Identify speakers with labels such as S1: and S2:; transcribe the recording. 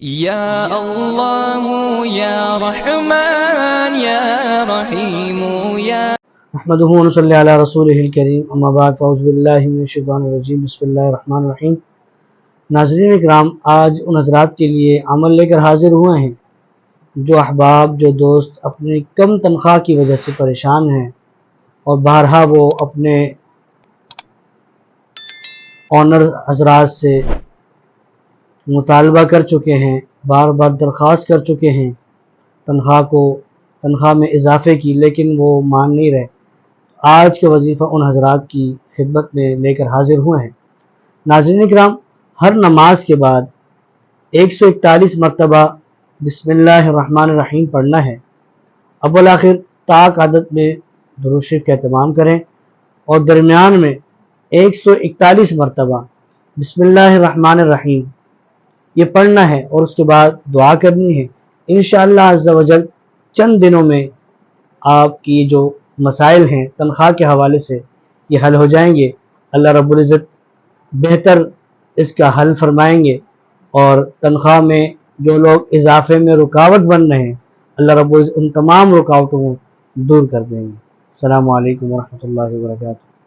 S1: يا الله يا رحمن يا رحيم يا
S2: نحمده ونصلي علی رسولہ الکریم اما بعد فاعوذ باللہ من الشیطان الرجیم بسم اللہ الرحمن الرحیم۔ ناظرین اکرام، آج ان حضرات کے لیے عمل لے کر حاضر ہوئے ہیں جو احباب، جو دوست اپنی کم تنخواہ کی وجہ سے پریشان ہیں اور بارہا وہ اپنے اونر حضرات سے مطالبہ کر چکے ہیں، بار بار درخواست کر چکے ہیں تنخواہ میں اضافے کی، لیکن وہ مان نہیں رہے۔ آج کا وظیفہ ان حضرات کی خدمت میں لے کر حاضر ہوئے ہیں۔ ناظرین اکرام، ہر نماز کے بعد 141 مرتبہ بسم اللہ الرحمن الرحیم پڑھنا ہے۔ اول آخر طاق عدد میں درود شریف کا اہتمام کریں اور درمیان میں 141 مرتبہ بسم اللہ الرحمن الرحیم یہ پڑھنا ہے، اور اس کے بعد دعا کرنی ہے۔ انشاءاللہ عز و جل چند دنوں میں آپ کی جو مسائل ہیں تنخواہ کے حوالے سے یہ حل ہو جائیں گے۔ اللہ رب العزت بہتر اس کا حل فرمائیں گے، اور تنخواہ میں جو لوگ اضافے میں رکاوٹ بن رہے ہیں، اللہ رب العزت ان تمام رکاوٹوں کو دور کر دیں گے۔ السلام علیکم ورحمۃ اللہ وبرکاتہ۔